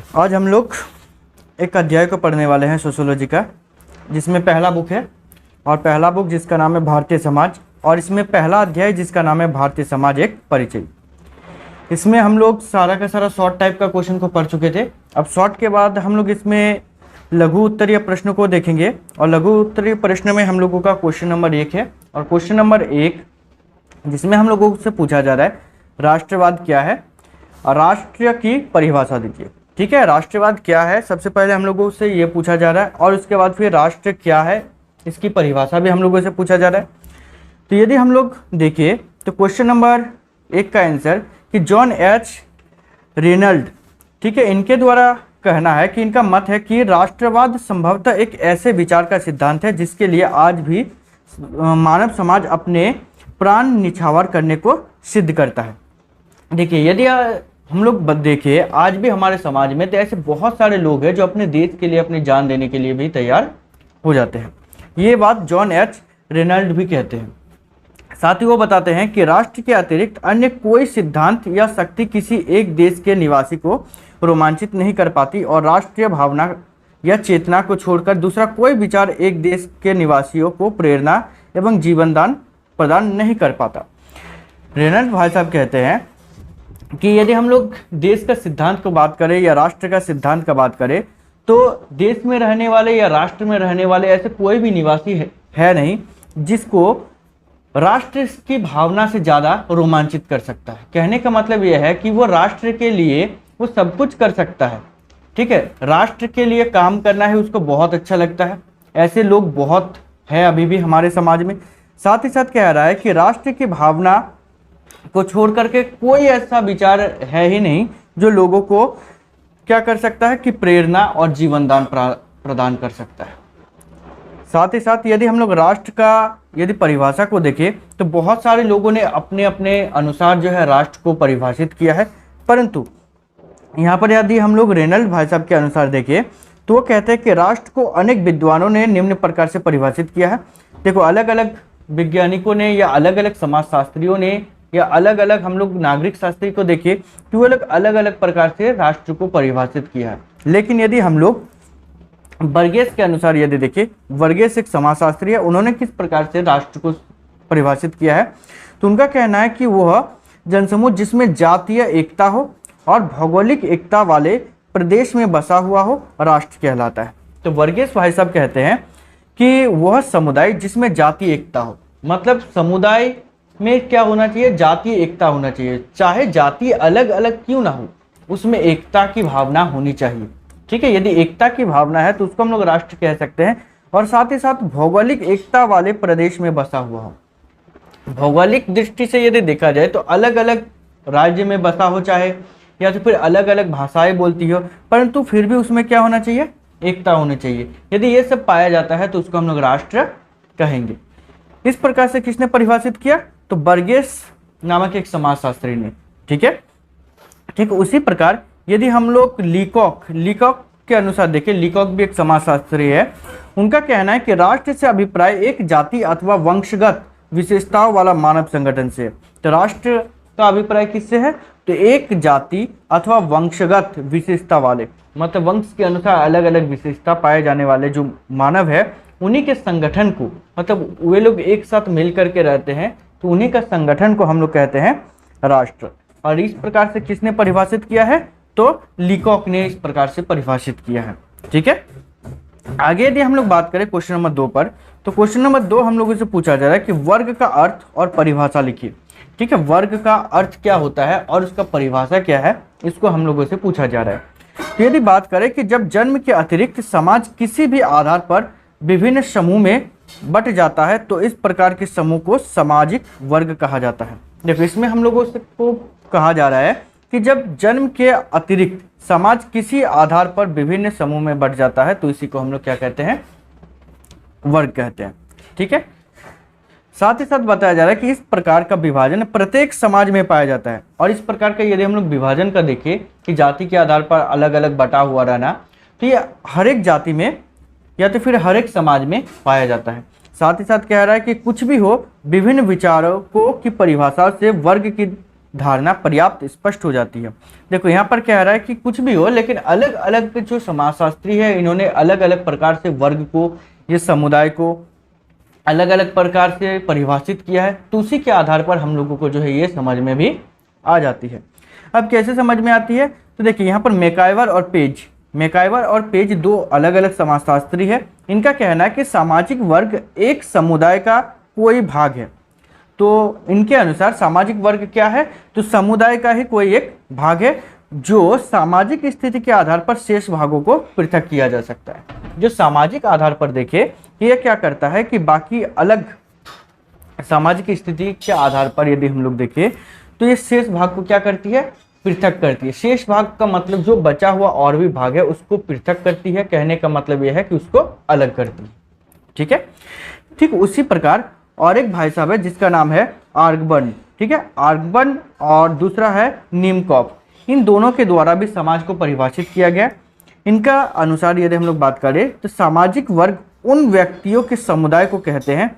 आज हम लोग एक अध्याय को पढ़ने वाले हैं सोशियोलॉजी का, जिसमें पहला बुक है और पहला बुक जिसका नाम है भारतीय समाज, और इसमें पहला अध्याय जिसका नाम है भारतीय समाज एक परिचय। इसमें हम लोग सारा का सारा शॉर्ट टाइप का क्वेश्चन को पढ़ चुके थे। अब शॉर्ट के बाद हम लोग इसमें लघु उत्तरीय प्रश्नों को देखेंगे, और लघु उत्तरीय प्रश्न में हम लोगों का क्वेश्चन नंबर 1 है। और क्वेश्चन नंबर 1 जिसमें हम लोगों से पूछा जा रहा है राष्ट्रवाद क्या है, और राष्ट्र की परिभाषा दीजिए। ठीक है, राष्ट्रवाद क्या है सबसे पहले हम लोगों से ये पूछा जा रहा है, और उसके बाद फिर राष्ट्र क्या है इसकी परिभाषा भी हम लोगों से पूछा जा रहा है। तो यदि हम लोग देखें तो क्वेश्चन नंबर 1 का आंसर कि जॉन एच रेनल्ड, ठीक है, इनके द्वारा कहना है कि इनका मत है कि राष्ट्रवाद संभवतः एक ऐसे विचार का सिद्धांत है जिसके लिए आज भी मानव समाज अपने प्राण निछावर करने को सिद्ध करता है। देखिए, यदि हम लोग देखें आज भी हमारे समाज में तो ऐसे बहुत सारे लोग हैं जो अपने देश के लिए अपनी जान देने के लिए भी तैयार हो जाते हैं। ये बात जॉन एच रेनल्ड भी कहते हैं। साथ ही वो बताते हैं कि राष्ट्र के अतिरिक्त अन्य कोई सिद्धांत या शक्ति किसी एक देश के निवासी को रोमांचित नहीं कर पाती, और राष्ट्रीय भावना या चेतना को छोड़कर दूसरा कोई विचार एक देश के निवासियों को प्रेरणा एवं जीवनदान प्रदान नहीं कर पाता। रेनल्ड भाई साहब कहते हैं कि यदि हम लोग देश का सिद्धांत को बात करें या राष्ट्र का सिद्धांत का बात करें, तो देश में रहने वाले या राष्ट्र में रहने वाले ऐसे कोई भी निवासी है नहीं जिसको राष्ट्र की भावना से ज़्यादा रोमांचित कर सकता है। कहने का मतलब यह है कि वो राष्ट्र के लिए वो सब कुछ कर सकता है। ठीक है, राष्ट्र के लिए काम करना है उसको बहुत अच्छा लगता है। ऐसे लोग बहुत है अभी भी हमारे समाज में। साथ ही साथ कह रहा है कि राष्ट्र की भावना को छोड़ करके कोई ऐसा विचार है ही नहीं जो लोगों को क्या कर सकता है कि प्रेरणा और जीवनदान प्रदान कर सकता है। साथ ही साथ यदि हम लोग राष्ट्र का यदि परिभाषा को देखें तो बहुत सारे लोगों ने अपने अपने अनुसार जो है राष्ट्र को परिभाषित किया है, परंतु यहाँ पर यदि हम लोग रेनल्ड भाई साहब के अनुसार देखें तो वो कहते हैं कि राष्ट्र को अनेक विद्वानों ने निम्न प्रकार से परिभाषित किया है। देखो, अलग अलग वैज्ञानिकों ने या अलग अलग समाजशास्त्रियों ने या अलग अलग हम लोग नागरिक शास्त्री को देखिए कि वो लोग अलग अलग प्रकार से राष्ट्र को परिभाषित किया है। लेकिन यदि हम लोग वर्गेस के अनुसार यदि देखें, वर्गेस एक समाजशास्त्री है, उन्होंने किस प्रकार से राष्ट्र को परिभाषित किया है तो उनका कहना है कि वह जनसमूह जिसमें जातीय एकता हो और भौगोलिक एकता वाले प्रदेश में बसा हुआ हो राष्ट्र कहलाता है। तो वर्गेस भाई साहब कहते हैं कि वह समुदाय जिसमें जातीय एकता हो, मतलब समुदाय में क्या होना चाहिए, जातीय एकता होना चाहिए। चाहे जाति अलग अलग क्यों ना हो, उसमें एकता की भावना होनी चाहिए। ठीक है, यदि एकता की भावना है तो उसको हम लोग राष्ट्र कह सकते हैं। और साथ ही साथ भौगोलिक एकता वाले प्रदेश में बसा हुआ हो। भौगोलिक दृष्टि से यदि देखा जाए तो अलग अलग राज्य में बसा हो, चाहे या तो फिर अलग अलग भाषाएं बोलती हो, परंतु फिर भी उसमें क्या होना चाहिए, एकता होनी चाहिए। यदि ये सब पाया जाता है तो उसको हम लोग राष्ट्र कहेंगे। इस प्रकार से किसने परिभाषित किया तो वर्गेस नामक एक समाजशास्त्री ने। ठीक है, ठीक उसी प्रकार यदि हम लोग लीकॉक के अनुसार देखें, लीकॉक भी एक समाजशास्त्री है, उनका कहना है कि राष्ट्र से अभिप्राय एक जाति अथवा वंशगत विशेषताओं वाला मानव संगठन से। तो राष्ट्र का अभिप्राय किससे है तो एक जाति अथवा वंशगत विशेषता वाले, मतलब वंश के अनुसार अलग अलग विशेषता पाए जाने वाले जो मानव है उन्हीं के संगठन को, मतलब वे लोग एक साथ मिल करके रहते हैं तो उन्हीं का संगठन को हम लोग कहते हैं राष्ट्र। और इस प्रकार से किसने परिभाषित किया है तो लीकॉक ने इस प्रकार से परिभाषित किया है। ठीक है, आगे यदि हम लोग बात करें क्वेश्चन नंबर 2 पर, तो क्वेश्चन नंबर 2 हम लोगों से पूछा जा रहा है कि वर्ग का अर्थ और परिभाषा लिखिए। ठीक है, वर्ग का अर्थ क्या होता है और उसका परिभाषा क्या है, इसको हम लोगों से पूछा जा रहा है। तो यदि बात करें कि जब जन्म के अतिरिक्त समाज किसी भी आधार पर विभिन्न समूह में बट जाता है तो इस प्रकार के समूह को सामाजिक वर्ग कहा जाता है। देखो, इसमें हम लोगों को कहा जा रहा है कि जब जन्म के अतिरिक्त समाज किसी आधार पर विभिन्न समूह में बट जाता है तो इसी को हम लोग क्या कहते हैं, वर्ग कहते हैं। ठीक है, साथ ही साथ बताया जा रहा है कि इस प्रकार का विभाजन प्रत्येक समाज में पाया जाता है। और इस प्रकार का यदि हम लोग विभाजन का देखें कि जाति के आधार पर अलग अलग बटा हुआ रहना, तो ये हर एक जाति में या तो फिर हर एक समाज में पाया जाता है। साथ ही साथ कह रहा है कि कुछ भी हो, विभिन्न विचारों की परिभाषा से वर्ग की धारणा पर्याप्त स्पष्ट हो जाती है। देखो यहाँ पर कह रहा है कि कुछ भी हो, लेकिन अलग अलग जो समाजशास्त्री है इन्होंने अलग अलग प्रकार से वर्ग को, ये समुदाय को अलग अलग प्रकार से परिभाषित किया है, तो उसी के आधार पर हम लोगों को जो है ये समझ में भी आ जाती है। अब कैसे समझ में आती है, तो देखिए यहाँ पर मैकाइवर और पेज दो अलग अलग समाजशास्त्री है। इनका कहना है कि सामाजिक वर्ग एक समुदाय का कोई भाग है। तो इनके अनुसार सामाजिक वर्ग क्या है, तो समुदाय का ही कोई एक भाग है जो सामाजिक स्थिति के आधार पर शेष भागों को पृथक किया जा सकता है। जो सामाजिक आधार पर देखे ये क्या करता है कि बाकी अलग सामाजिक स्थिति के आधार पर यदि हम लोग देखें तो ये शेष भाग को क्या करती है, पृथक करती है। शेष भाग का मतलब जो बचा हुआ और भी भाग है उसको पृथक करती है, कहने का मतलब यह है कि उसको अलग करती है। ठीक है, ठीक उसी प्रकार और एक भाई साहब है जिसका नाम है आर्गबर्न। ठीक है, आर्गबर्न और दूसरा है नीमकॉफ। इन दोनों के द्वारा भी समाज को परिभाषित किया गया। इनका अनुसार यदि हम लोग बात करें तो सामाजिक वर्ग उन व्यक्तियों के समुदाय को कहते हैं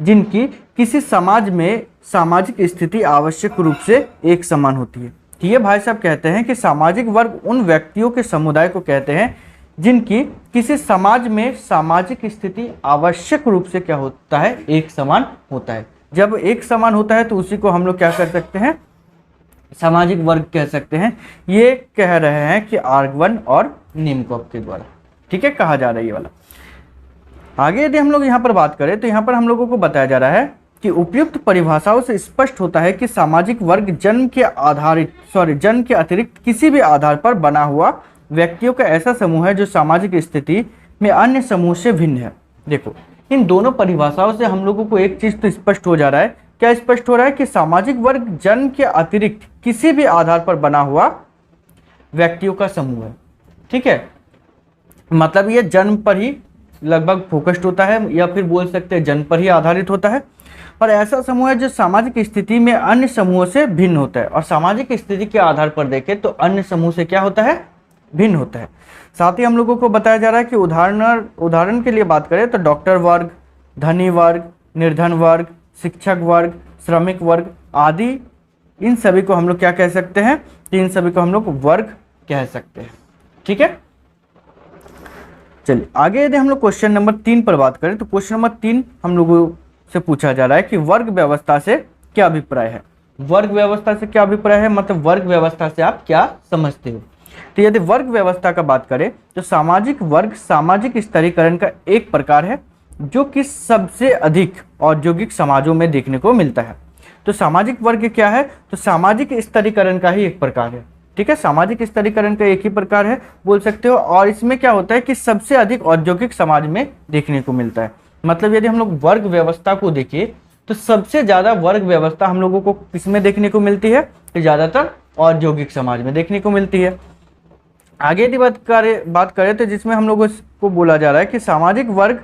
जिनकी किसी समाज में सामाजिक स्थिति आवश्यक रूप से एक समान होती है। तो ये भाई साहब कहते हैं कि सामाजिक वर्ग उन व्यक्तियों के समुदाय को कहते हैं जिनकी किसी समाज में सामाजिक स्थिति आवश्यक रूप से क्या होता है, एक समान होता है। जब एक समान होता है तो उसी को हम लोग क्या कर सकते हैं, सामाजिक वर्ग कह सकते हैं। ये कह रहे हैं कि आर्गबर्न और नीमकॉफ के द्वारा, ठीक है, कहा जा रहा है ये वाला। आगे यदि हम लोग यहाँ पर बात करें तो यहाँ पर हम लोगों को बताया जा रहा है कि उपयुक्त परिभाषाओं से स्पष्ट होता है कि सामाजिक वर्ग जन्म के अतिरिक्त किसी भी आधार पर बना हुआ व्यक्तियों का ऐसा समूह है जो सामाजिक स्थिति में अन्य समूह से भिन्न है। देखो इन दोनों परिभाषाओं से हम लोगों को एक चीज तो स्पष्ट हो जा रहा है। क्या स्पष्ट हो रहा है कि सामाजिक वर्ग जन्म के अतिरिक्त किसी भी आधार पर बना हुआ व्यक्तियों का समूह है। ठीक है, मतलब ये जन्म पर ही लगभग फोकस्ड होता है या फिर बोल सकते हैं जन्म पर ही आधारित होता है, और ऐसा समूह है जो सामाजिक स्थिति में अन्य समूहों से भिन्न होता है। और सामाजिक स्थिति के आधार पर देखें तो अन्य समूह से क्या होता है, भिन्न होता है। साथ ही हम लोगों को बताया जा रहा है कि उदाहरण के लिए बात करें तो डॉक्टर वर्ग, धनी वर्ग, निर्धन वर्ग, शिक्षक वर्ग, श्रमिक वर्ग आदि, इन सभी को हम लोग क्या कह सकते हैं, इन सभी को हम लोग वर्ग कह सकते हैं। ठीक है, चलिए आगे यदि हम लोग क्वेश्चन नंबर 3 पर बात करें तो क्वेश्चन नंबर 3 हम लोगों से पूछा जा रहा है कि वर्ग व्यवस्था से क्या अभिप्राय है। वर्ग व्यवस्था से क्या अभिप्राय है, मतलब वर्ग व्यवस्था से आप क्या समझते हो। तो यदि वर्ग व्यवस्था का बात करें तो सामाजिक वर्ग सामाजिक स्तरीकरण का एक प्रकार है जो कि सबसे अधिक औद्योगिक समाजों में देखने को मिलता है। तो सामाजिक वर्ग क्या है, तो सामाजिक स्तरीकरण का ही एक प्रकार है। ठीक है, सामाजिक स्तरीकरण का एक ही प्रकार है बोल सकते हो, और इसमें क्या होता है कि सबसे अधिक औद्योगिक समाज में देखने को मिलता है। मतलब यदि हम लोग वर्ग व्यवस्था को देखें तो सबसे ज्यादा वर्ग व्यवस्था हम लोगों को किसमें देखने को मिलती है, तो ज्यादातर औद्योगिक समाज में देखने को मिलती है। आगे यदि बात करें तो जिसमें हम लोगों को बोला जा रहा है कि सामाजिक वर्ग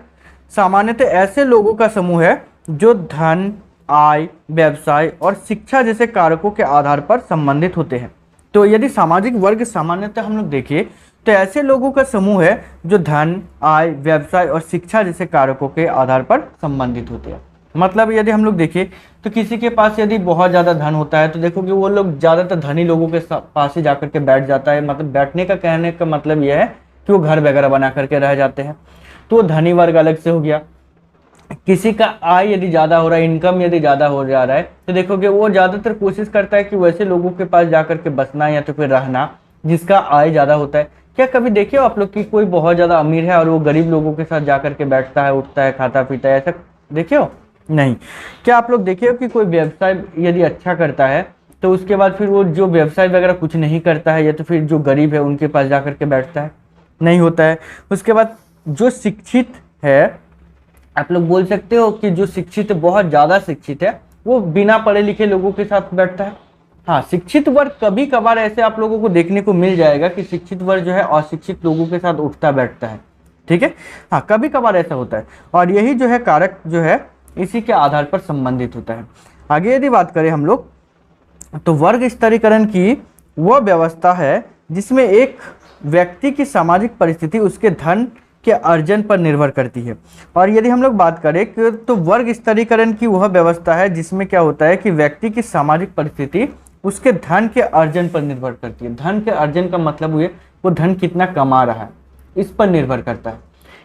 सामान्यतः ऐसे लोगों का समूह है जो धन, आय, व्यवसाय और शिक्षा जैसे कारकों के आधार पर संबंधित होते हैं। तो यदि सामाजिक वर्ग सामान्यतः हम लोग देखें तो ऐसे लोगों का समूह है जो धन, आय, व्यवसाय और शिक्षा जैसे कारकों के आधार पर संबंधित होते हैं। मतलब यदि हम लोग देखें तो किसी के पास यदि बहुत ज़्यादा धन होता है तो देखो कि वो लोग ज़्यादातर धनी लोगों के पास ही जाकर के बैठ जाता है। मतलब बैठने का कहने का मतलब यह है कि वो घर वगैरह बना करके रह जाते हैं। तो धनी वर्ग अलग से हो गया। किसी का आय यदि ज़्यादा हो रहा है, इनकम यदि ज़्यादा हो जा रहा है तो देखोगे वो ज़्यादातर कोशिश करता है कि वैसे लोगों के पास जाकर के बसना या तो फिर रहना जिसका आय ज़्यादा होता है। क्या कभी देखे हो आप लोग कि कोई बहुत ज़्यादा अमीर है और वो गरीब लोगों के साथ जाकर के बैठता है, उठता है, खाता पीता है, ऐसा देखे हो? नहीं। क्या आप लोग देखे हो कि कोई व्यवसाय यदि अच्छा करता है तो उसके बाद फिर वो जो व्यवसाय वगैरह कुछ नहीं करता है या तो फिर जो गरीब है उनके पास जाकर के बैठता है? नहीं होता है। उसके बाद जो शिक्षित है, आप लोग बोल सकते हो कि जो शिक्षित बहुत ज़्यादा शिक्षित है वो बिना पढ़े लिखे लोगों के साथ बैठता है। हाँ, शिक्षित वर्ग कभी कभार ऐसे आप लोगों को देखने को मिल जाएगा कि शिक्षित वर्ग जो है अशिक्षित लोगों के साथ उठता बैठता है। ठीक है, हाँ, कभी कभार ऐसा होता है और यही जो है कारक जो है इसी के आधार पर संबंधित होता है। आगे यदि बात करें हम लोग तो वर्ग स्तरीकरण की वह व्यवस्था है जिसमें एक व्यक्ति की सामाजिक परिस्थिति उसके धन के अर्जन पर निर्भर करती है। और यदि हम लोग बात करें कि तो वर्ग स्तरीकरण की वह व्यवस्था है जिसमें क्या होता है कि व्यक्ति की सामाजिक परिस्थिति उसके धन के अर्जन पर निर्भर करती है। धन के अर्जन का मतलब हुए वो धन कितना कमा रहा है, इस पर निर्भर करता है।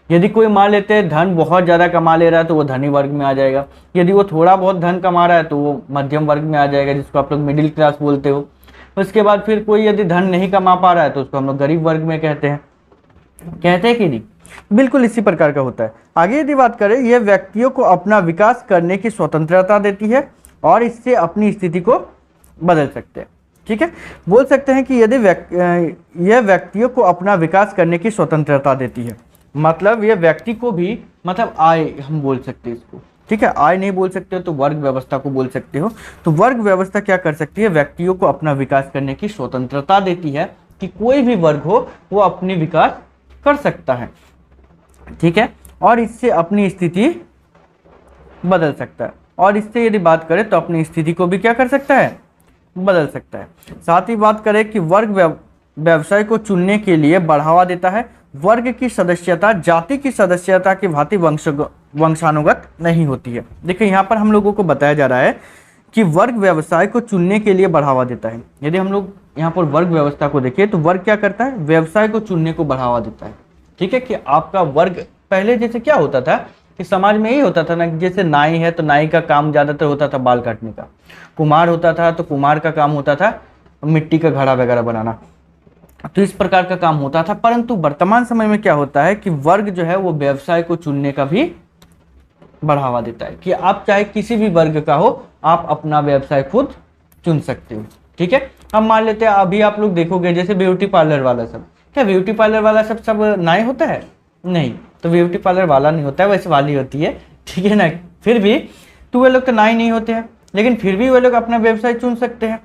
यदि कोई मान लेते हैं धन बहुत ज़्यादा कमा ले रहा है तो वो धनी वर्ग में आ जाएगा। यदि वो थोड़ा बहुत धन कमा रहा है तो वो मध्यम वर्ग में आ जाएगा, जिसको आप लोग मिडिल क्लास बोलते हो। उसके बाद फिर कोई यदि धन नहीं कमा पा रहा है तो उसको हम लोग गरीब वर्ग में कहते हैं कि नहीं? बिल्कुल इसी प्रकार का होता है। आगे यदि बात करें, यह व्यक्तियों को अपना विकास करने की स्वतंत्रता देती है और इससे अपनी स्थिति को बदल सकते हैं। ठीक है, बोल सकते हैं कि यदि यह व्यक्तियों को अपना विकास करने की स्वतंत्रता देती है, मतलब यह व्यक्ति को भी, मतलब आय हम बोल सकते हैं इसको। ठीक है, आय नहीं बोल सकते हो तो वर्ग व्यवस्था को बोल सकते हो। तो वर्ग व्यवस्था क्या कर सकती है? व्यक्तियों को अपना विकास करने की स्वतंत्रता देती है कि कोई भी वर्ग हो वो अपनी विकास कर सकता है। ठीक है, और इससे अपनी स्थिति बदल सकता है। और इससे यदि बात करें तो अपनी स्थिति को भी क्या कर सकता है? बदल सकता है। साथ ही बात करें कि वर्ग व्यवसाय को चुनने के लिए बढ़ावा देता है। वर्ग की सदस्यता जाति की सदस्यता की भांति वंशानुगत नहीं होती है। देखिए यहाँ पर हम लोगों को बताया जा रहा है कि वर्ग व्यवसाय को चुनने के लिए बढ़ावा देता है। यदि हम लोग यहाँ पर वर्ग व्यवस्था को देखें तो वर्ग क्या करता है? व्यवसाय को चुनने को बढ़ावा देता है। ठीक है, कि आपका वर्ग, पहले जैसे क्या होता था कि समाज में यही होता था ना, जैसे नाई है तो नाई का काम ज्यादातर होता था बाल काटने का, कुम्हार होता था तो कुम्हार का काम होता था मिट्टी का घड़ा वगैरह बनाना, तो इस प्रकार का काम होता था। परंतु वर्तमान समय में क्या होता है कि वर्ग जो है वो व्यवसाय को चुनने का भी बढ़ावा देता है कि आप चाहे किसी भी वर्ग का हो, आप अपना व्यवसाय खुद चुन सकते हो। ठीक है, हम मान लेते हैं अभी आप लोग देखोगे जैसे ब्यूटी पार्लर वाला सब, क्या ब्यूटी पार्लर वाला सब नाई होता है? नहीं, तो ब्यूटी पार्लर वाला नहीं होता है, वैसे वाली होती है। ठीक है ना, फिर भी तो वे लोग तो नाई नहीं होते हैं, लेकिन फिर भी वे लोग अपना व्यवसाय चुन सकते हैं।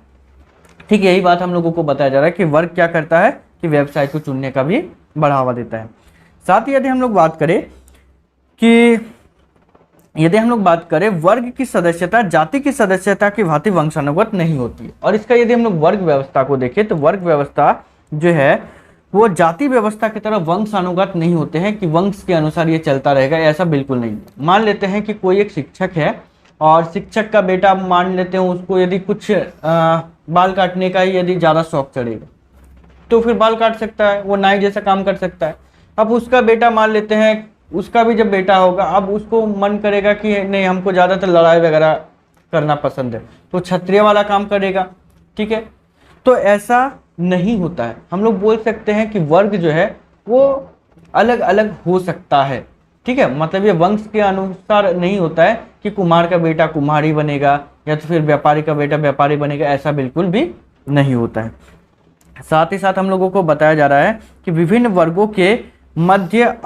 ठीक, यही बात हम लोगों को बताया जा रहा है कि वर्ग क्या करता है कि व्यवसाय को चुनने का भी बढ़ावा देता है। साथ ही यदि हम लोग बात करें वर्ग की सदस्यता जाति की सदस्यता की भांति वंशानुगत नहीं होती है। और इसका यदि हम लोग वर्ग व्यवस्था को देखें तो वर्ग व्यवस्था जो है वो जाति व्यवस्था की तरह वंशानुगत नहीं होते हैं कि वंश के अनुसार ये चलता रहेगा, ऐसा बिल्कुल नहीं। मान लेते हैं कि कोई एक शिक्षक है और शिक्षक का बेटा, मान लेते हैं उसको यदि कुछ बाल काटने का यदि ज़्यादा शौक चढ़ेगा तो फिर बाल काट सकता है, वो नाई जैसा काम कर सकता है। अब उसका बेटा, मान लेते हैं उसका भी जब बेटा होगा, अब उसको मन करेगा कि नहीं हमको ज़्यादातर लड़ाई वगैरह करना पसंद है, तो क्षत्रिय वाला काम करेगा। ठीक है, तो ऐसा नहीं होता है। हम लोग बोल सकते हैं कि वर्ग जो है वो अलग अलग हो सकता है। ठीक है, मतलब ये वंश के अनुसार नहीं होता है कि कुम्हार का बेटा कुम्हारी बनेगा या तो फिर व्यापारी का बेटा व्यापारी बनेगा, ऐसा बिल्कुल भी नहीं होता है। साथ ही साथ हम लोगों को बताया जा रहा है कि विभिन्न वर्गों के मध्य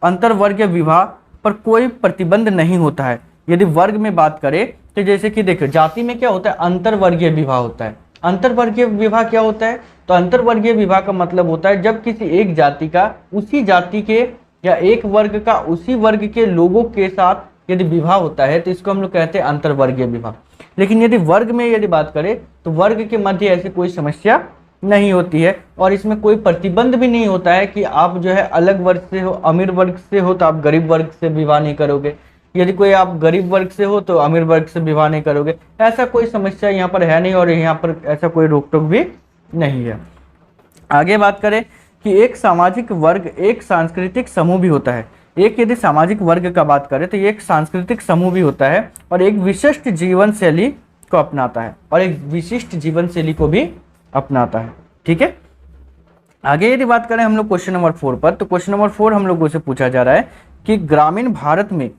अंतर्वर्गीय विवाह पर कोई प्रतिबंध नहीं होता है। यदि वर्ग में बात करें तो जैसे कि देखो जाति में क्या होता है? अंतर्वर्गीय विवाह होता है। अंतर्वर्गीय विवाह क्या होता है? तो अंतर्वर्गीय विवाह का मतलब होता है जब किसी एक जाति का उसी जाति के या एक वर्ग का उसी वर्ग के लोगों के साथ यदि विवाह होता है तो इसको हम लोग कहते हैं अंतर्वर्गीय विवाह। लेकिन यदि वर्ग में यदि बात करें तो वर्ग के मध्य ऐसी कोई समस्या नहीं होती है और इसमें कोई प्रतिबंध भी नहीं होता है कि आप जो है अलग वर्ग से हो, अमीर वर्ग से हो तो आप गरीब वर्ग से विवाह नहीं करोगे, यदि कोई आप गरीब वर्ग से हो तो अमीर वर्ग से विवाह नहीं करोगे। ऐसा कोई समस्या यहाँ पर है नहीं और यहाँ पर ऐसा कोई रोक टोक भी नहीं है। आगे बात करें कि एक सामाजिक वर्ग एक सांस्कृतिक समूह भी होता है। एक यदि सामाजिक वर्ग का बात करें तो ये एक सांस्कृतिक समूह भी होता है और एक विशिष्ट जीवन शैली को अपनाता है और एक विशिष्ट जीवन शैली को भी अपनाता है। ठीक है, आगे यदि बात करें हम लोग क्वेश्चन नंबर 4 पर, तो क्वेश्चन नंबर 4 हम लोगों से पूछा जा रहा है कि ग्रामीण भारत में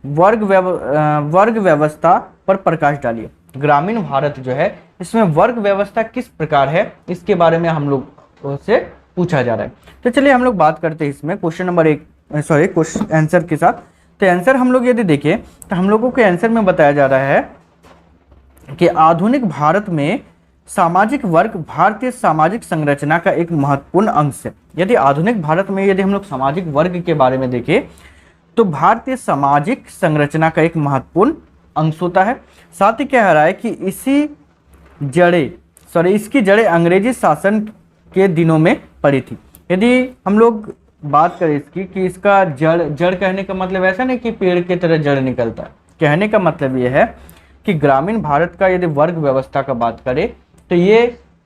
वर्ग व्यवस्था पर प्रकाश डालिए। ग्रामीण भारत जो है इसमें वर्ग व्यवस्था किस प्रकार है, इसके बारे में हम लोग से पूछा जा रहा है। तो चलिए हम लोग बात करते हैं इसमें क्वेश्चन नंबर क्वेश्चन आंसर के साथ। तो आंसर हम लोग यदि देखें तो हम लोगों के आंसर में बताया जा रहा है कि आधुनिक भारत में सामाजिक वर्ग भारतीय सामाजिक संरचना का एक महत्वपूर्ण अंश है। यदि आधुनिक भारत में यदि हम लोग सामाजिक वर्ग के बारे में देखें तो भारतीय सामाजिक संरचना का एक महत्वपूर्ण अंश होता है। साथ ही कह रहा है कि इसकी जड़ें अंग्रेजी शासन के दिनों में पड़ी थी। यदि हम लोग बात करें इसकी कि इसका जड़ कहने का मतलब ऐसा नहीं कि पेड़ की तरह जड़ निकलता है, कहने का मतलब यह है कि ग्रामीण भारत का यदि वर्ग व्यवस्था का बात करें तो ये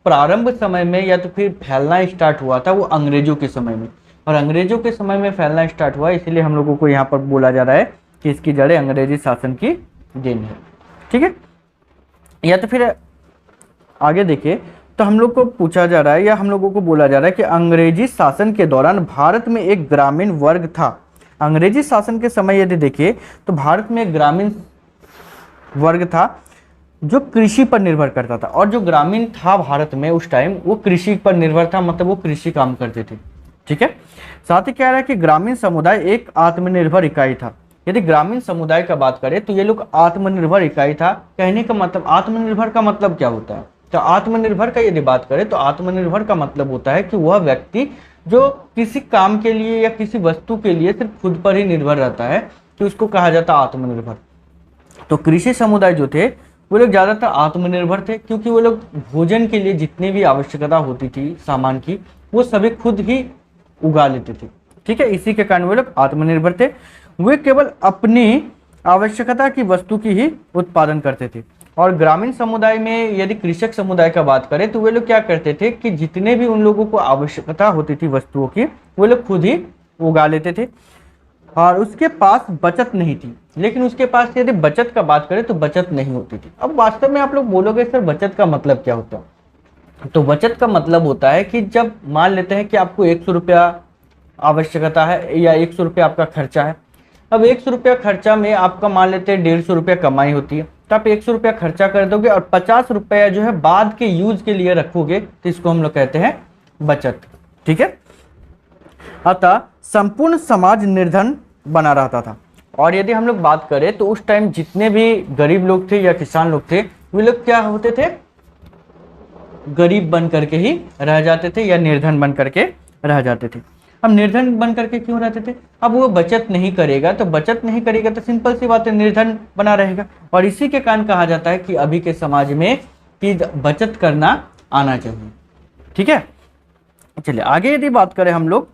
प्रारंभ समय में या तो फिर फैलना स्टार्ट हुआ था वो अंग्रेजों के समय में, और अंग्रेजों के समय में फैलना स्टार्ट हुआ, इसीलिए हम लोगों को यहाँ पर बोला जा रहा है कि इसकी जड़ें अंग्रेजी शासन की देन है। ठीक है, या तो फिर आगे देखिए, तो हम लोग को पूछा जा रहा है या हम लोगों को बोला जा रहा है कि अंग्रेजी शासन के दौरान भारत में एक ग्रामीण वर्ग था। अंग्रेजी शासन के समय यदि देखिए तो भारत में एक ग्रामीण वर्ग था जो कृषि पर निर्भर करता था, और जो ग्रामीण था भारत में उस टाइम वो कृषि पर निर्भर था, मतलब वो कृषि काम करते थे। ठीक है, साथ ही कह रहा है कि ग्रामीण समुदाय एक आत्मनिर्भर इकाई था। यदि ग्रामीण समुदाय का बात करें तो ये लोग आत्मनिर्भर इकाई था। कहने का मतलब आत्मनिर्भर का मतलब क्या होता है, तो आत्मनिर्भर का यदि बात करें तो आत्मनिर्भर का मतलब होता है कि वह व्यक्ति जो किसी काम के लिए या किसी वस्तु के लिए सिर्फ खुद पर ही निर्भर रहता है, तो उसको कहा जाता है आत्मनिर्भर। तो कृषि समुदाय जो थे वो लोग ज़्यादातर आत्मनिर्भर थे, क्योंकि वो लोग भोजन के लिए जितनी भी आवश्यकता होती थी सामान की, वो सभी खुद ही उगा लेते थे। ठीक है, इसी के कारण वो लोग आत्मनिर्भर थे। वे केवल अपनी आवश्यकता की वस्तु की ही उत्पादन करते थे। और ग्रामीण समुदाय में यदि कृषक समुदाय का बात करें तो वे लोग क्या करते थे कि जितने भी उन लोगों को आवश्यकता होती थी वस्तुओं की, वो लोग खुद ही उगा लेते थे, और उसके पास बचत नहीं थी। लेकिन उसके पास यदि बचत का बात करें तो बचत नहीं होती थी। अब वास्तव में आप लोग बोलोगे सर बचत का मतलब क्या होता है, तो बचत का मतलब होता है कि जब मान लेते हैं कि आपको 100 रुपया आवश्यकता है या 100 रुपया आपका खर्चा है। अब 100 रुपया खर्चा में आपका मान लेते हैं 150 रुपया कमाई होती है, तो आप 100 रुपया खर्चा कर दोगे और 50 रुपया जो है बाद के यूज के लिए रखोगे, तो इसको हम लोग कहते हैं बचत। ठीक है, अतः संपूर्ण समाज निर्धन बना रहता था। और यदि हम लोग बात करें तो उस टाइम जितने भी गरीब लोग थे या किसान लोग थे, वे लोग क्या होते थे, गरीब बन करके ही रह जाते थे या निर्धन बन करके रह जाते थे। अब निर्धन बन करके क्यों रहते थे, अब वो बचत नहीं करेगा, तो बचत नहीं करेगा तो सिंपल सी बात है निर्धन बना रहेगा। और इसी के कारण कहा जाता है कि अभी के समाज में कि बचत करना आना चाहिए। ठीक है, चलिए आगे यदि बात करें हम लोग,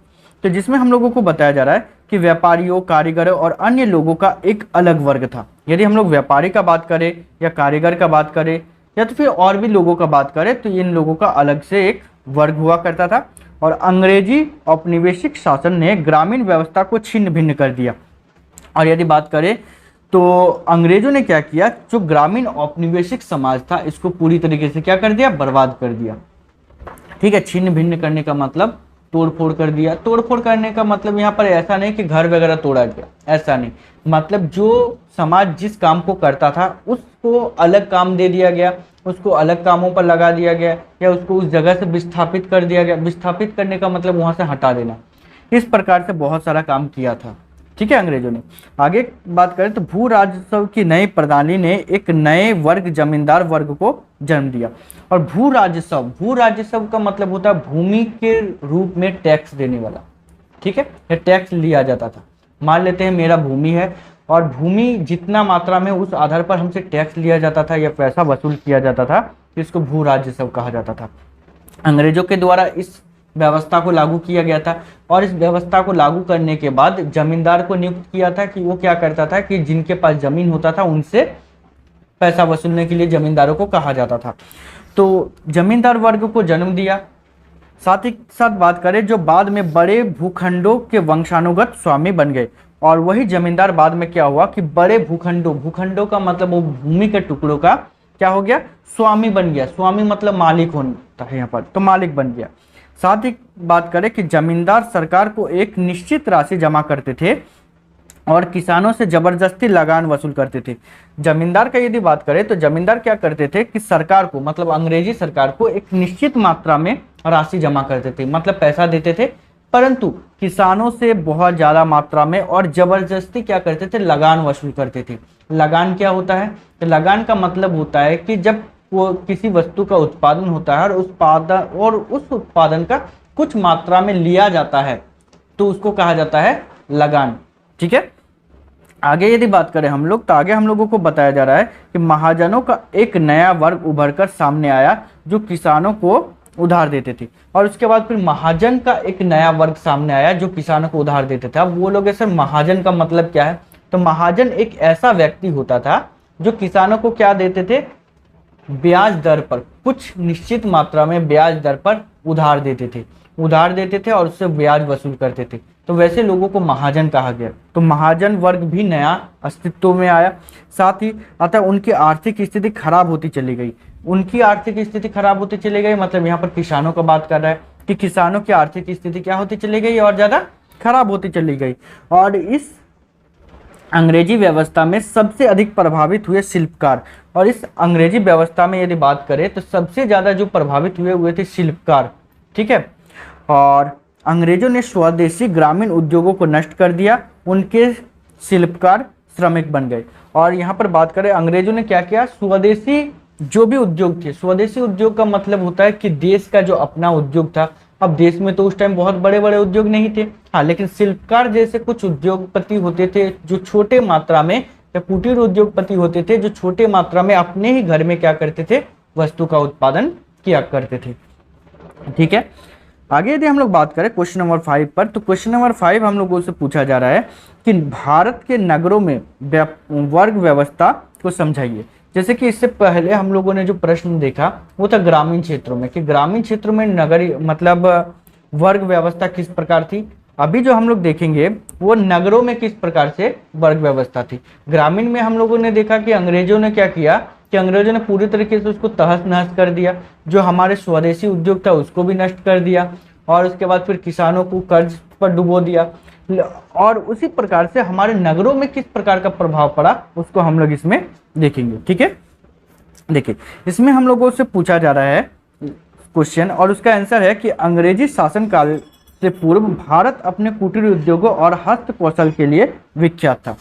तो जिसमें हम लोगों को बताया जा रहा है कि व्यापारियों, कारीगरों और अन्य लोगों का एक अलग वर्ग था। यदि हम लोग व्यापारी का बात करें या कारीगर का बात करें या तो फिर और भी लोगों का बात करें, तो इन लोगों का अलग से एक वर्ग हुआ करता था। और अंग्रेजी औपनिवेशिक शासन ने ग्रामीण व्यवस्था को छिन्न भिन्न कर दिया। और यदि बात करें तो अंग्रेजों ने क्या किया, जो ग्रामीण औपनिवेशिक समाज था इसको पूरी तरीके से क्या कर दिया, बर्बाद कर दिया। ठीक है, छिन्न भिन्न करने का मतलब तोड़ फोड़ कर दिया। तोड़ फोड़ करने का मतलब यहाँ पर ऐसा नहीं कि घर वगैरह तोड़ा गया, ऐसा नहीं, मतलब जो समाज जिस काम को करता था उसको अलग काम दे दिया गया, उसको अलग कामों पर लगा दिया गया, या उसको उस जगह से विस्थापित कर दिया गया। विस्थापित करने का मतलब वहां से हटा देना। इस प्रकार से बहुत सारा काम किया था। ठीक है, अंग्रेजों ने। आगे बात करें तो भू राजस्व की नई प्रणाली ने एक नए वर्ग, जमींदार वर्ग को जन्म दिया। और भू राजस्व का मतलब होता है भूमि के रूप में टैक्स देने वाला। ठीक है, ये टैक्स लिया जाता था। मान लेते हैं मेरा भूमि है और भूमि जितना मात्रा में उस आधार पर हमसे टैक्स लिया जाता था या पैसा वसूल किया जाता था, इसको भू राजस्व कहा जाता था। अंग्रेजों के द्वारा इस व्यवस्था को लागू किया गया था। और इस व्यवस्था को लागू करने के बाद जमींदार को नियुक्त किया था कि वो क्या करता था कि जिनके पास जमीन होता था उनसे पैसा वसूलने के लिए जमींदारों को कहा जाता था। तो जमींदार वर्ग को जन्म दिया। साथ ही साथ बात करें जो बाद में बड़े भूखंडों के वंशानुगत स्वामी बन गए। और वही जमींदार बाद में क्या हुआ कि बड़े भूखंडों का मतलब वो भूमि के टुकड़ों का क्या हो गया, स्वामी बन गया। स्वामी मतलब मालिक होता है यहाँ पर, तो मालिक बन गया। साथ ही बात करें कि जमींदार सरकार को एक निश्चित राशि जमा करते थे और किसानों से जबरदस्ती लगान वसूल करते थे। जमींदार का यदि बात करें तो जमींदार क्या करते थे कि सरकार को, मतलब अंग्रेजी सरकार को एक निश्चित मात्रा में राशि जमा करते थे, मतलब पैसा देते थे, परंतु किसानों से बहुत ज्यादा मात्रा में और जबरदस्ती क्या करते थे, लगान वसूल करते थे। लगान क्या होता है, तो लगान का मतलब होता है कि जब वो किसी वस्तु का उत्पादन होता है और उस उत्पादन का कुछ मात्रा में लिया जाता है तो उसको कहा जाता है लगान। ठीक है, आगे यदि बात करें हम लोग तो आगे हम लोगों को बताया जा रहा है कि महाजनों का एक नया वर्ग उभर कर सामने आया जो किसानों को उधार देते थे। और उसके बाद फिर महाजन का एक नया वर्ग सामने आया जो किसानों को उधार देते थे। अब वो लोग सर महाजन का मतलब क्या है, तो महाजन एक ऐसा व्यक्ति होता था जो किसानों को क्या देते थे, ब्याज दर पर, कुछ निश्चित मात्रा में ब्याज दर पर उधार देते थे और उससे ब्याज वसूल करते थे। तो वैसे लोगों को महाजन कहा गया। तो महाजन वर्ग भी नया अस्तित्व में आया। साथ ही अतः उनकी आर्थिक स्थिति खराब होती चली गई। उनकी आर्थिक स्थिति खराब होती चली गई मतलब यहाँ पर किसानों का बात कर रहा है कि किसानों की आर्थिक स्थिति क्या होती चली गई, और ज्यादा खराब होती चली गई। और इस अंग्रेजी व्यवस्था में सबसे अधिक प्रभावित हुए शिल्पकार। और इस अंग्रेजी व्यवस्था में यदि बात करें तो सबसे ज्यादा जो प्रभावित हुए थे शिल्पकार। ठीक है। और अंग्रेजों ने स्वदेशी ग्रामीण उद्योगों को नष्ट कर दिया, उनके शिल्पकार श्रमिक बन गए। और यहाँ पर बात करें अंग्रेजों ने क्या किया, स्वदेशी जो भी उद्योग थे, स्वदेशी उद्योग का मतलब होता है कि देश का जो अपना उद्योग था। अब देश में तो उस टाइम बहुत बड़े बड़े उद्योग नहीं थे, हाँ, लेकिन शिल्पकार जैसे कुछ उद्योगपति होते थे जो छोटे मात्रा में, या कुटीर उद्योगपति होते थे जो छोटे मात्रा में अपने ही घर में क्या करते थे, वस्तु का उत्पादन किया करते थे। ठीक है। आगे यदि हम लोग बात करें क्वेश्चन नंबर 5 पर, तो क्वेश्चन नंबर 5 हम लोगों से पूछा जा रहा है कि भारत के नगरों में वर्ग व्यवस्था को समझाइए। जैसे कि इससे पहले हम लोगों ने जो प्रश्न देखा वो था ग्रामीण क्षेत्रों में, कि ग्रामीण क्षेत्रों में नगरीय मतलब वर्ग व्यवस्था किस प्रकार थी। अभी जो हम लोग देखेंगे वो नगरों में किस प्रकार से वर्ग व्यवस्था थी। ग्रामीण में हम लोगों ने देखा कि अंग्रेजों ने क्या किया कि अंग्रेजों ने पूरी तरीके से उसको तहस नहस कर दिया, जो हमारे स्वदेशी उद्योग था उसको भी नष्ट कर दिया, और उसके बाद फिर किसानों को कर्ज पर डुबो दिया। और उसी प्रकार से हमारे नगरों में किस प्रकार का प्रभाव पड़ा उसको हम लोग इसमें देखेंगे। ठीक है। देखिए इसमें हम लोगों से पूछा जा रहा है क्वेश्चन, और उसका आंसर है कि अंग्रेजी शासनकाल से पूर्व भारत अपने कुटीर उद्योगों और हस्तकौशल के लिए विख्यात था।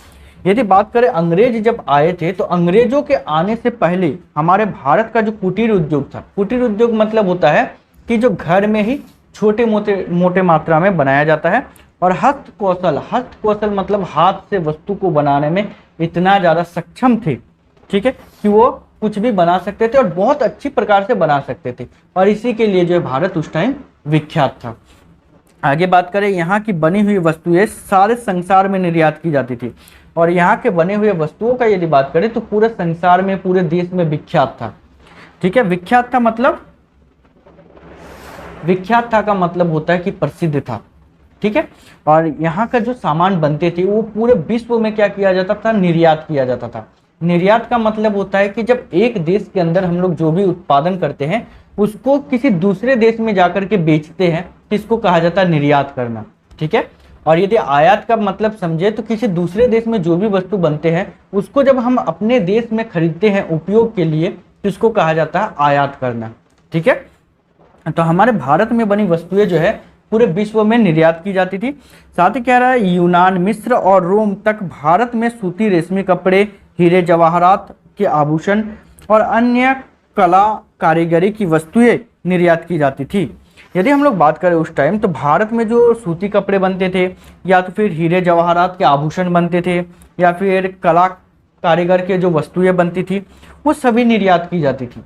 यदि बात करें अंग्रेज जब आए थे तो अंग्रेजों के आने से पहले हमारे भारत का जो कुटीर उद्योग था, कुटीर उद्योग मतलब होता है कि जो घर में ही छोटे मोटे मात्रा में बनाया जाता है, और हस्तकौशल मतलब हाथ से वस्तु को बनाने में इतना ज्यादा सक्षम थे, ठीक है, कि वो कुछ भी बना सकते थे और बहुत अच्छी प्रकार से बना सकते थे, और इसी के लिए जो है भारत उस टाइम विख्यात था। आगे बात करें, यहाँ की बनी हुई वस्तुएं सारे संसार में निर्यात की जाती थी, और यहाँ के बने हुए वस्तुओं का यदि बात करें तो पूरे संसार में, पूरे देश में विख्यात था। ठीक है। विख्यात था का मतलब होता है कि प्रसिद्ध था। ठीक है। और यहाँ का जो सामान बनते थे वो पूरे विश्व में क्या किया जाता था, निर्यात किया जाता था। निर्यात का मतलब होता है कि जब एक देश के अंदर हम लोग जो भी उत्पादन करते हैं उसको किसी दूसरे देश में जाकर के बेचते हैं, इसको कहा जाता है निर्यात करना। ठीक है। और यदि आयात का मतलब समझे तो किसी दूसरे देश में जो भी वस्तु बनते हैं उसको जब हम अपने देश में खरीदते हैं उपयोग के लिए तो इसको कहा जाता है आयात करना। ठीक है। तो हमारे भारत में बनी वस्तुएं जो है पूरे विश्व में निर्यात की जाती थी। साथ ही कह रहा है यूनान, मिस्र और रोम तक भारत में सूती रेशमी कपड़े, हीरे जवाहरात के आभूषण और अन्य कला कारीगरी की वस्तुएं निर्यात की जाती थी। यदि हम लोग बात करें उस टाइम तो भारत में जो सूती कपड़े बनते थे, या तो फिर हीरे जवाहरात के आभूषण बनते थे, या फिर कला कारीगर के जो वस्तुएं बनती थी वो सभी निर्यात की जाती थी।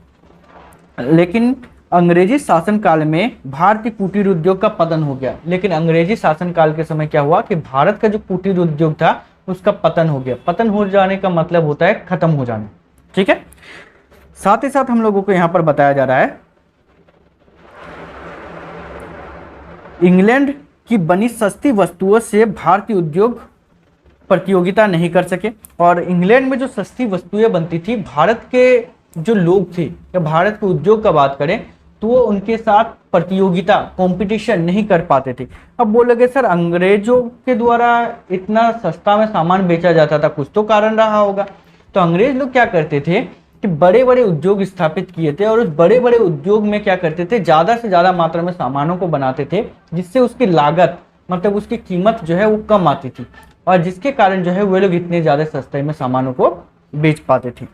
लेकिन अंग्रेजी शासनकाल में भारतीय कुटीर उद्योग का पतन हो गया। लेकिन अंग्रेजी शासनकाल के समय क्या हुआ कि भारत का जो कुटीर उद्योग था उसका पतन हो गया। पतन हो जाने का मतलब होता है खत्म हो जाना। ठीक है। साथ ही साथ हम लोगों को यहां पर बताया जा रहा है इंग्लैंड की बनी सस्ती वस्तुओं से भारतीय उद्योग प्रतियोगिता नहीं कर सके, और इंग्लैंड में जो सस्ती वस्तुएं बनती थी भारत के जो लोग थे या भारत के उद्योग का बात करें तो वो उनके साथ प्रतियोगिता कंपटीशन नहीं कर पाते थे। अब बोलोगे सर अंग्रेजों के द्वारा इतना सस्ता में सामान बेचा जाता था, कुछ तो कारण रहा होगा। तो अंग्रेज लोग क्या करते थे कि बड़े बड़े उद्योग स्थापित किए थे, और उस बड़े बड़े उद्योग में क्या करते थे, ज्यादा से ज्यादा मात्रा में सामानों को बनाते थे, जिससे उसकी लागत मतलब उसकी कीमत जो है वो कम आती थी, और जिसके कारण जो है वो लोग इतने ज्यादा सस्ते में सामानों को बेच पाते थे।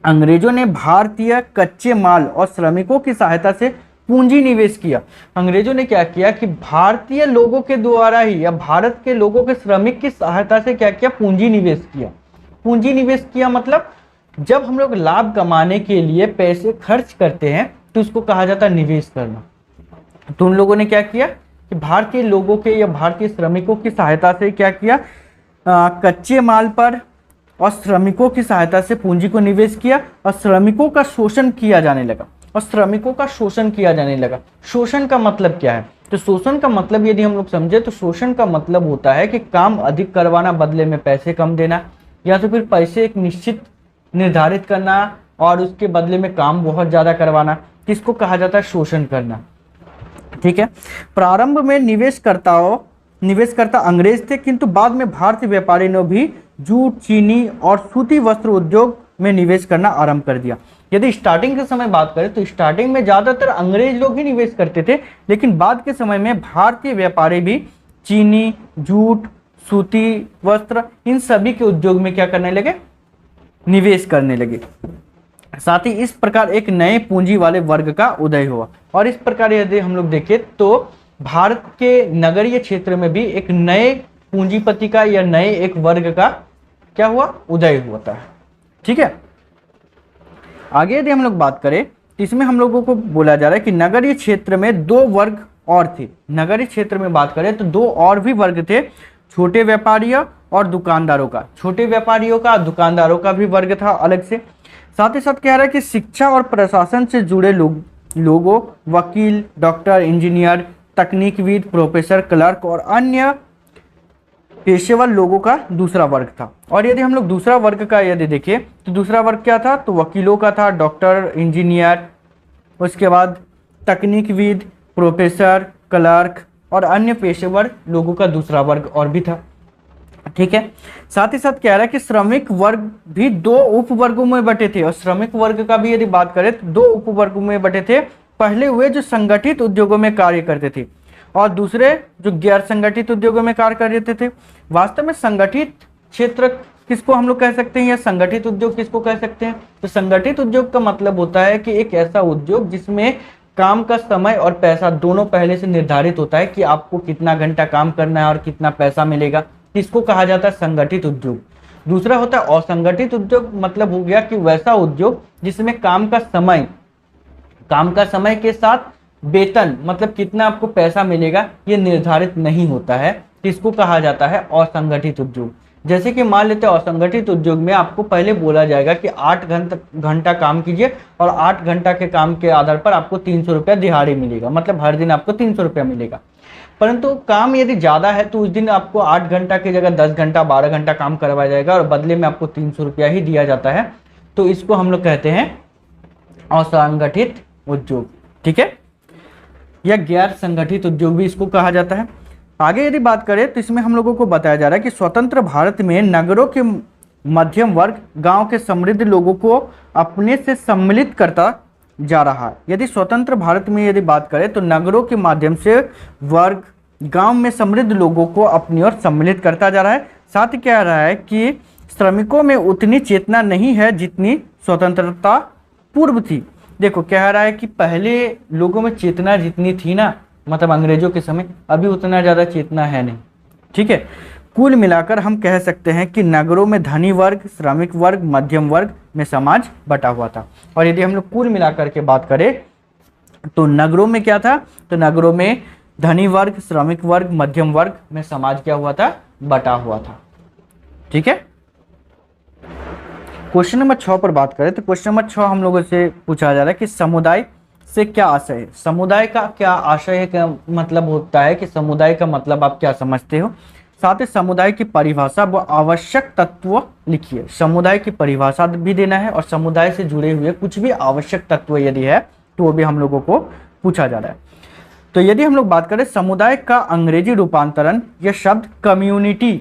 अंग्रेजों ने भारतीय कच्चे माल और श्रमिकों की सहायता से पूंजी निवेश किया। अंग्रेजों ने क्या किया कि भारतीय लोगों के द्वारा ही या भारत के लोगों के श्रमिक की सहायता से क्या किया, पूंजी निवेश किया। पूंजी निवेश किया मतलब जब हम लोग लाभ कमाने के लिए पैसे खर्च करते हैं तो उसको कहा जाता है निवेश करना। तो उन लोगों ने क्या किया कि भारतीय लोगों के या भारतीय श्रमिकों की सहायता से क्या किया, कच्चे माल पर और श्रमिकों की सहायता से पूंजी को निवेश किया और श्रमिकों का शोषण किया जाने लगा। और श्रमिकों का शोषण किया जाने लगा। शोषण का मतलब क्या है? तो शोषण का मतलब यदि हम लोग समझे तो शोषण का मतलब होता है कि काम अधिक करवाना, बदले में पैसे कम देना, या तो फिर पैसे एक निश्चित निर्धारित करना और उसके बदले में काम बहुत ज़्यादा करवाना। किसको कहा जाता है? शोषण करना। ठीक है। प्रारंभ में निवेशकर्ता अंग्रेज थे, किंतु बाद में भारतीय व्यापारी ने भी जूट, चीनी और सूती वस्त्र उद्योग में निवेश करना आरंभ कर दिया। यदि स्टार्टिंग के समय बात करें तो स्टार्टिंग में ज्यादातर अंग्रेज लोग ही निवेश करते थे, लेकिन बाद के समय में भारतीय व्यापारी भी चीनी, जूट, सूती वस्त्र, इन सभी के उद्योग में क्या करने लगे? निवेश करने लगे। साथ ही इस प्रकार एक नए पूंजी वाले वर्ग का उदय हुआ। और इस प्रकार यदि हम लोग देखें तो भारत के नगरीय क्षेत्र में भी एक नए पूंजीपति का या नए एक वर्ग का क्या हुआ? उदय होता है। ठीक है। आगे यदि हम लोग बात करें तो इसमें हम लोगों को बोला जा रहा है कि नगरीय क्षेत्र में दो वर्ग और थे। नगरीय क्षेत्र में बात करें तो दो और भी वर्ग थे, छोटे व्यापारियों और दुकानदारों का। छोटे व्यापारियों का, दुकानदारों का भी वर्ग था अलग से। साथ ही साथ कह रहा है कि शिक्षा और प्रशासन से जुड़े लोगों, वकील, डॉक्टर, इंजीनियर, तकनीकविद, प्रोफेसर, क्लर्क और अन्य पेशेवर लोगों का दूसरा वर्ग था। और यदि हम लोग दूसरा वर्ग का यदि देखें तो दूसरा वर्ग क्या था? तो वकीलों का था, डॉक्टर, इंजीनियर, उसके बाद तकनीकविद, प्रोफेसर, क्लर्क और अन्य पेशेवर लोगों का दूसरा वर्ग और भी था। ठीक है। साथ ही साथ कह रहा है कि श्रमिक वर्ग भी दो उपवर्गों में बटे थे। और श्रमिक वर्ग का भी यदि बात करें तो दो उपवर्गों में बटे थे। पहले हुए जो संगठित उद्योगों में कार्य करते थे और दूसरे जो गैर संगठित उद्योगों में कार्य करते थे। वास्तव में संगठित क्षेत्र किसको हम लोग कह सकते हैं या संगठित उद्योग किसको कह सकते हैं? तो संगठित उद्योग का मतलब होता है कि एक ऐसा उद्योग जिसमें काम का समय और पैसा दोनों पहले से निर्धारित होता है कि आपको कितना घंटा काम करना है और कितना पैसा मिलेगा। इसको कहा जाता है संगठित उद्योग। दूसरा होता है असंगठित उद्योग, मतलब हो गया कि वैसा उद्योग जिसमें काम का समय के साथ वेतन, मतलब कितना आपको पैसा मिलेगा, ये निर्धारित नहीं होता है। इसको कहा जाता है असंगठित उद्योग। जैसे कि मान लेते हैं असंगठित उद्योग में आपको पहले बोला जाएगा कि 8 घंटा काम कीजिए और 8 घंटा के काम के आधार पर आपको 300 रुपया दिहाड़ी मिलेगा, मतलब हर दिन आपको 300 रुपया मिलेगा। परंतु काम यदि ज़्यादा है तो उस दिन आपको 8 घंटा की जगह 10 घंटा, 12 घंटा काम करवाया जाएगा और बदले में आपको 300 रुपया ही दिया जाता है। तो इसको हम लोग कहते हैं असंगठित उद्योग। ठीक है। या गैर संगठित उद्योग भी इसको कहा जाता है। आगे यदि बात करें तो इसमें हम लोगों को बताया जा रहा है कि स्वतंत्र भारत में नगरों के मध्यम वर्ग गांव के समृद्ध लोगों को अपने से सम्मिलित करता जा रहा है। यदि स्वतंत्र भारत में यदि बात करें तो नगरों के माध्यम से वर्ग गांव में समृद्ध लोगों को अपनी ओर सम्मिलित करता जा रहा है। साथ ही कह रहा है कि श्रमिकों में उतनी चेतना नहीं है जितनी स्वतंत्रता पूर्व थी। देखो कह रहा है कि पहले लोगों में चेतना जितनी थी ना, मतलब अंग्रेजों के समय, अभी उतना ज़्यादा चेतना है नहीं। ठीक है। कुल मिलाकर हम कह सकते हैं कि नगरों में धनी वर्ग, श्रमिक वर्ग, मध्यम वर्ग में समाज बटा हुआ था। और यदि हम लोग कुल मिलाकर के बात करें तो नगरों में क्या था? तो नगरों में धनी वर्ग, श्रमिक वर्ग, मध्यम वर्ग में समाज क्या हुआ था? बटा हुआ था। ठीक है। क्वेश्चन नंबर 6 पर बात करें तो क्वेश्चन नंबर 6 हम लोगों से पूछा जा रहा है कि समुदाय से क्या आशय है? समुदाय का क्या आशय है, क्या मतलब होता है कि समुदाय का मतलब आप क्या समझते हो? साथ ही समुदाय की परिभाषा व आवश्यक तत्व लिखिए। समुदाय की परिभाषा भी देना है और समुदाय से जुड़े हुए कुछ भी आवश्यक तत्व यदि है तो वो भी हम लोगों को पूछा जा रहा है। तो यदि हम लोग बात करें समुदाय का अंग्रेजी रूपांतरण, यह शब्द कम्युनिटी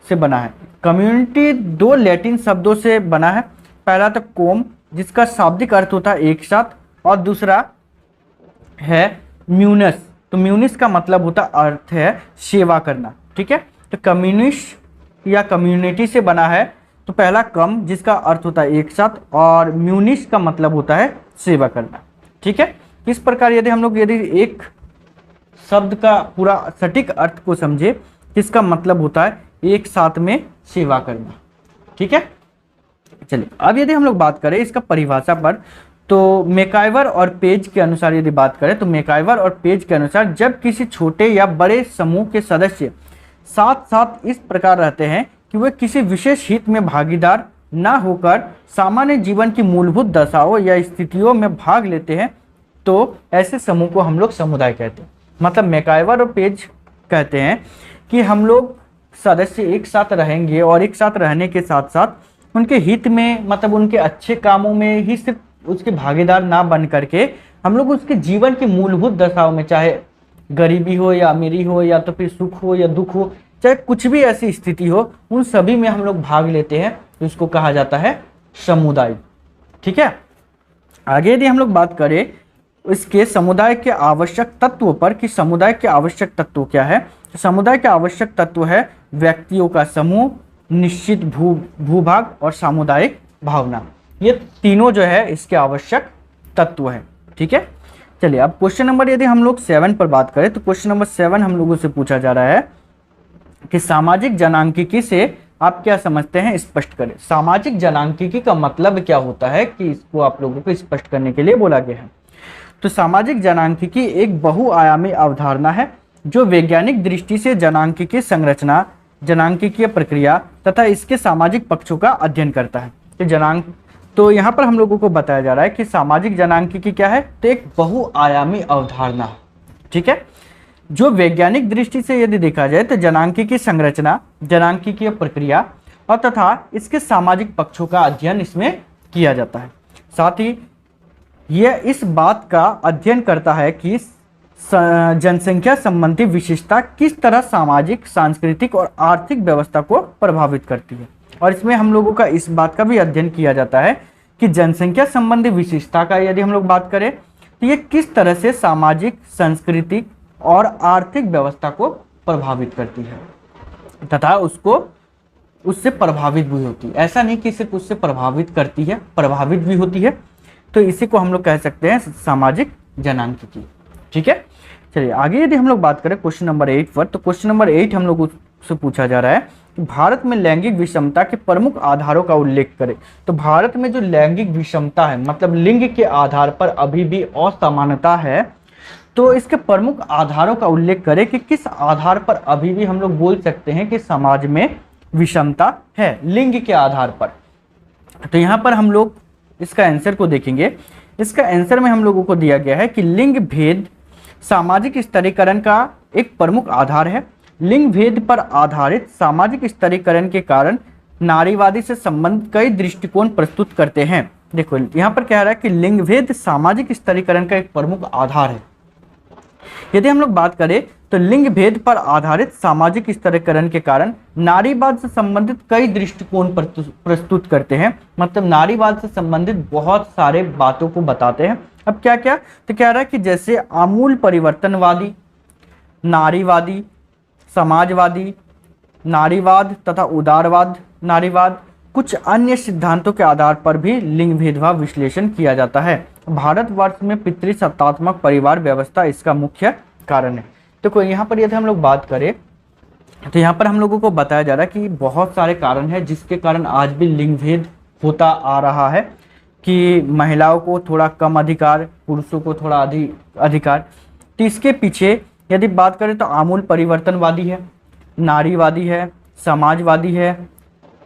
से बना है। कम्युनिटी दो लैटिन शब्दों से बना है। पहला तो कोम, जिसका शाब्दिक अर्थ होता है एक साथ, और दूसरा है म्यूनस। तो म्यूनिस का मतलब होता अर्थ है सेवा करना। ठीक है। तो कम्युनिस्ट या कम्युनिटी से बना है। तो पहला कम, जिसका अर्थ होता है एक साथ, और म्यूनिस का मतलब होता है सेवा करना। ठीक है। इस प्रकार यदि हम लोग एक शब्द का पूरा सटीक अर्थ को समझे, इसका मतलब होता है एक साथ में सेवा करना। ठीक है। चलिए अब यदि हम लोग बात करें इसका परिभाषा पर, तो मैकाइवर और पेज के अनुसार यदि बात करें तो मैकाइवर और पेज के अनुसार जब किसी छोटे या बड़े समूह के सदस्य साथ साथ इस प्रकार रहते हैं कि वे किसी विशेष हित में भागीदार ना होकर सामान्य जीवन की मूलभूत दशाओं या स्थितियों में भाग लेते हैं, तो ऐसे समूह को हम लोग समुदाय कहते हैं। मतलब मैकाइवर और पेज कहते हैं कि हम लोग सदस्य एक साथ रहेंगे और एक साथ रहने के साथ साथ उनके हित में, मतलब उनके अच्छे कामों में ही सिर्फ उसके भागीदार ना बन करके हम लोग उसके जीवन की मूलभूत दशाओं में, चाहे गरीबी हो या अमीरी हो या तो फिर सुख हो या दुख हो, चाहे कुछ भी ऐसी स्थिति हो, उन सभी में हम लोग भाग लेते हैं, तो इसको कहा जाता है समुदाय। ठीक है, आगे यदि हम लोग बात करें इसके समुदाय के आवश्यक तत्वों पर कि समुदाय के आवश्यक तत्व क्या है, तो समुदाय के आवश्यक तत्व है व्यक्तियों का समूह, निश्चित भूभाग और सामुदायिक भावना। ये तीनों जो है इसके आवश्यक तत्व है। ठीक है, चलिए अब क्वेश्चन नंबर यदि हम लोग 7 पर बात करें, तो क्वेश्चन नंबर 7 हम लोगों से पूछा जा रहा है कि सामाजिक जनांकिकी से आप क्या समझते हैं, स्पष्ट करें। सामाजिक जनांकिकी का मतलब क्या होता है, कि इसको आप लोगों को स्पष्ट करने के लिए बोला गया है। तो सामाजिक जनांकिकी एक बहुआयामी अवधारणा है जो वैज्ञानिक दृष्टि से जनांकिकी संरचना, जनांकिकीय प्रक्रिया तथा इसके सामाजिक पक्षों का अध्ययन करता है। तो यहाँ पर हम लोगों को बताया जा रहा है कि सामाजिक जनांकिकी क्या है, तो एक बहुआयामी अवधारणा है। ठीक है, जो वैज्ञानिक दृष्टि से यदि देखा जाए तो जनांकिकी संरचना, जनांकिकीय प्रक्रिया और तथा इसके सामाजिक पक्षों का अध्ययन इसमें किया जाता है। साथ ही यह इस बात का अध्ययन करता है कि जनसंख्या संबंधी विशेषता किस तरह सामाजिक, सांस्कृतिक और आर्थिक व्यवस्था को प्रभावित करती है। और इसमें हम लोगों का इस बात का भी अध्ययन किया जाता है कि जनसंख्या संबंधी विशेषता का यदि हम लोग बात करें तो ये किस तरह से सामाजिक, सांस्कृतिक और आर्थिक व्यवस्था को प्रभावित करती है तथा उससे प्रभावित भी होती है। ऐसा नहीं कि सिर्फ उससे प्रभावित करती है, प्रभावित भी होती है। तो इसी को हम लोग कह सकते हैं सामाजिक जनांकिकी। ठीक है, चलिए आगे यदि हम लोग बात करें क्वेश्चन नंबर 8 पर, तो क्वेश्चन नंबर 8 हम लोग से पूछा जा रहा है कि भारत में लैंगिक विषमता के प्रमुख आधारों का उल्लेख करें। तो भारत में जो लैंगिक विषमता है, मतलब लिंग के आधार पर अभी भी असमानता है, तो इसके प्रमुख आधारों का उल्लेख करें कि किस आधार पर अभी भी हम लोग बोल सकते हैं कि समाज में विषमता है लिंग के आधार पर। तो यहाँ पर हम लोग इसका आंसर को देखेंगे। इसका आंसर में हम लोगों को दिया गया है कि लिंग भेद सामाजिक स्तरीकरण का एक प्रमुख आधार है। लिंग भेद पर आधारित सामाजिक स्तरीकरण के कारण नारीवादी से संबंधित कई दृष्टिकोण प्रस्तुत करते हैं। देखो यहाँ पर कह रहा है कि लिंग भेद सामाजिक स्तरीकरण का एक प्रमुख आधार है। यदि हम लोग बात करें तो लिंग भेद पर आधारित सामाजिक स्तरीकरण के कारण नारीवाद से संबंधित कई दृष्टिकोण प्रस्तुत करते हैं। मतलब नारीवाद से संबंधित बहुत सारे बातों को बताते हैं। अब क्या क्या, तो कह रहा है कि जैसे आमूल परिवर्तनवादी, नारीवादी, समाजवादी नारीवाद तथा उदारवाद नारीवाद, कुछ अन्य सिद्धांतों के आधार पर भी लिंग भेदभाव विश्लेषण किया जाता है। भारतवर्ष में पितृसत्तात्मक परिवार व्यवस्था इसका मुख्य कारण है। तो यहाँ पर यदि हम लोग बात करें तो यहाँ पर हम लोगों को बताया जा रहा है कि बहुत सारे कारण हैं जिसके कारण आज भी लिंग भेद होता आ रहा है, कि महिलाओं को थोड़ा कम अधिकार, पुरुषों को थोड़ा अधिक अधिकार। तो इसके पीछे यदि बात करें तो आमूल परिवर्तनवादी है, नारीवादी है, समाजवादी है,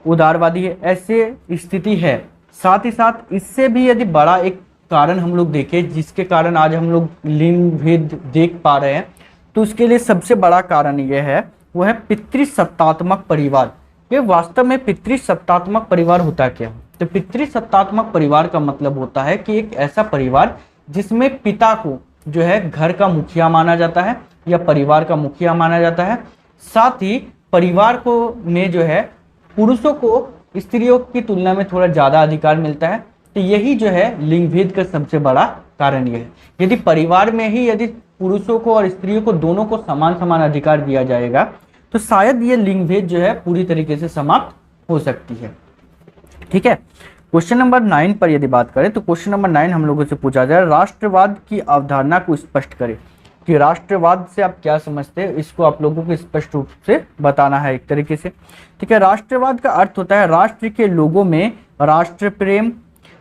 उदारवादी है, ऐसे स्थिति है। साथ ही साथ इससे भी यदि बड़ा एक कारण हम लोग देखें जिसके कारण आज हम लोग लिंग भेद देख पा रहे हैं, तो उसके लिए सबसे बड़ा कारण यह है, वो है पितृसत्तात्मक परिवार। ये वास्तव में पितृसत्तात्मक परिवार होता क्या है? तो पितृसत्तात्मक परिवार का मतलब होता है कि एक ऐसा परिवार जिसमें पिता को जो है घर का मुखिया माना जाता है या परिवार का मुखिया माना जाता है। साथ ही परिवार को में जो है पुरुषों को स्त्रियों की तुलना में थोड़ा ज़्यादा अधिकार मिलता है। तो यही जो है लिंग भेद का सबसे बड़ा कारण यह है। यदि परिवार में ही यदि पुरुषों को और स्त्रियों को दोनों को समान समान अधिकार दिया जाएगा तो शायद ये लिंग भेद जो है पूरी तरीके से समाप्त हो सकती है। ठीक है, क्वेश्चन नंबर 9 पर यदि बात करें तो क्वेश्चन नंबर 9 हम लोगों से पूछा जाए, राष्ट्रवाद की अवधारणा को स्पष्ट करें। कि राष्ट्रवाद से आप क्या समझते हैं, इसको आप लोगों को स्पष्ट रूप से बताना है एक तरीके से। ठीक है, राष्ट्रवाद का अर्थ होता है राष्ट्र के लोगों में राष्ट्र प्रेम,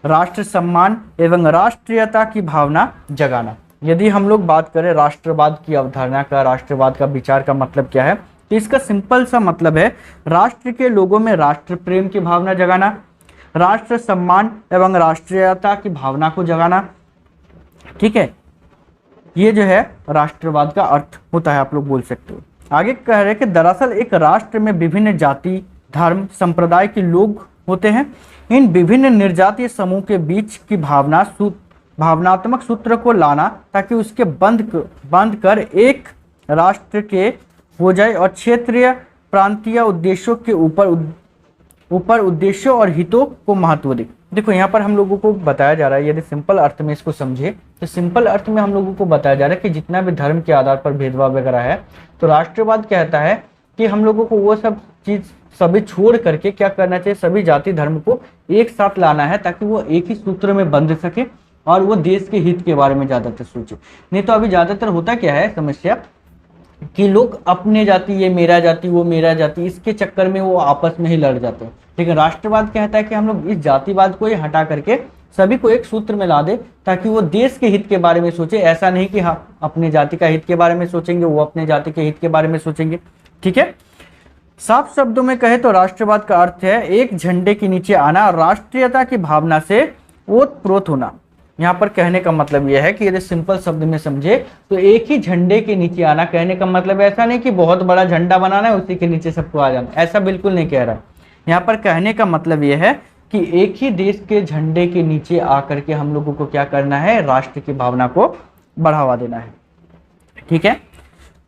राष्ट्र सम्मान एवं राष्ट्रीयता की भावना जगाना। यदि हम लोग बात करें राष्ट्रवाद की अवधारणा का, राष्ट्रवाद का विचार का मतलब क्या है, तो इसका सिंपल सा मतलब है राष्ट्र के लोगों में राष्ट्र प्रेम की भावना जगाना, राष्ट्र सम्मान एवं राष्ट्रीयता की भावना को जगाना। ठीक है, ये जो है राष्ट्रवाद का अर्थ होता है, आप लोग बोल सकते हो। आगे कह रहे हैं कि दरअसल एक राष्ट्र में विभिन्न जाति, धर्म, संप्रदाय के लोग होते हैं। इन विभिन्न निर्जातीय समूह के बीच की भावनात्मक सूत्र को लाना ताकि उसके बंद कर एक राष्ट्र के हो जाए और क्षेत्रीय प्रांतीय उद्देश्यों के ऊपर उद्देश्यों और हितों को महत्व दे। देखो यहाँ पर हम लोगों को बताया जा रहा है, यदि सिंपल अर्थ में इसको समझे तो सिंपल अर्थ में हम लोगों को बताया जा रहा है कि जितना भी धर्म के आधार पर भेदभाव वगैरह है, तो राष्ट्रवाद कहता है कि हम लोगों को वो सब चीज सभी छोड़ करके क्या करना चाहिए, सभी जाति धर्म को एक साथ लाना है ताकि वो एक ही सूत्र में बंध सके और वो देश के हित के बारे में ज्यादातर सोचे। नहीं तो अभी ज्यादातर होता क्या है समस्या कि लोग अपने जाति, ये मेरा जाति, वो मेरा जाति, इसके चक्कर में वो आपस में ही लड़ जाते हैं। लेकिन राष्ट्रवाद कहता है कि हम लोग इस जातिवाद को ही हटा करके सभी को एक सूत्र में ला दे ताकि वो देश के हित के बारे में सोचे। ऐसा नहीं कि हाँ अपने जाति का हित के बारे में सोचेंगे, वो अपने जाति के हित के बारे में सोचेंगे। ठीक है, साफ शब्दों में कहे तो राष्ट्रवाद का अर्थ है एक झंडे के नीचे आना, राष्ट्रीयता की भावना से ओतप्रोत होना। यहाँ पर कहने का मतलब यह है कि यदि सिंपल शब्द में समझे तो एक ही झंडे के नीचे आना, कहने का मतलब ऐसा नहीं कि बहुत बड़ा झंडा बनाना है उसी के नीचे सबको आ जाना, ऐसा बिल्कुल नहीं कह रहा है। यहाँ पर कहने का मतलब यह है कि एक ही देश के झंडे के नीचे आकर के हम लोगों को क्या करना है, राष्ट्र की भावना को बढ़ावा देना है। ठीक है,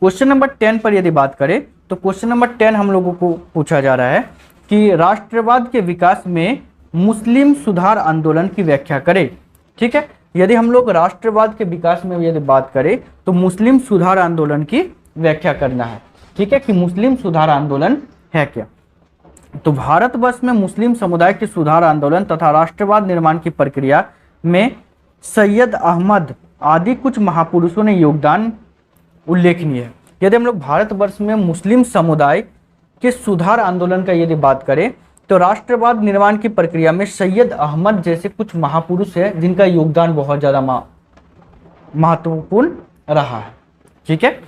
क्वेश्चन नंबर 10 पर यदि बात करें तो क्वेश्चन नंबर 10 हम लोगों को पूछा जा रहा है कि राष्ट्रवाद के विकास में मुस्लिम सुधार आंदोलन की व्याख्या करें। ठीक है, यदि हम लोग राष्ट्रवाद के विकास में यदि बात करें तो मुस्लिम सुधार आंदोलन की व्याख्या करना है। ठीक है, कि मुस्लिम सुधार आंदोलन है क्या। तो भारतवर्ष में मुस्लिम समुदाय के सुधार आंदोलन तथा राष्ट्रवाद निर्माण की प्रक्रिया में सैयद अहमद आदि कुछ महापुरुषों ने योगदान उल्लेखनीय है। यदि हम लोग भारतवर्ष में मुस्लिम समुदाय के सुधार आंदोलन का यदि बात करें तो राष्ट्रवाद निर्माण की प्रक्रिया में सैयद अहमद जैसे कुछ महापुरुष हैं जिनका योगदान बहुत ज्यादा महत्वपूर्ण रहा है। ठीक है,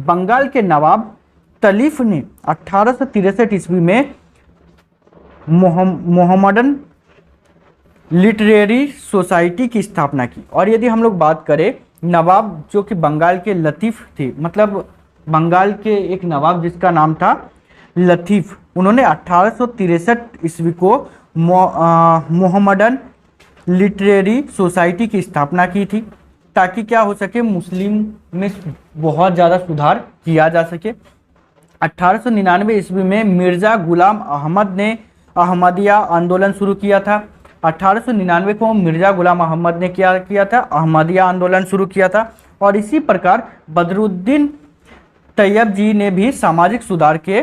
बंगाल के नवाब तलीफ ने 1863 ईस्वी में मोहम्मदन लिटरेरी सोसाइटी की स्थापना की। और यदि हम लोग बात करें नवाब जो कि बंगाल के लतीफ थे, मतलब बंगाल के एक नवाब जिसका नाम था लतीफ, उन्होंने 1863 ईस्वी को मोहम्मदन लिटरेरी सोसाइटी की स्थापना की थी ताकि क्या हो सके, मुस्लिम में बहुत ज़्यादा सुधार किया जा सके। 1899 ईस्वी में मिर्ज़ा गुलाम अहमद ने अहमदिया आंदोलन शुरू किया था। 1899 को मिर्ज़ा गुलाम अहमद ने क्या किया था, अहमदिया आंदोलन शुरू किया था। और इसी प्रकार बदरुद्दीन तैयब जी ने भी सामाजिक सुधार के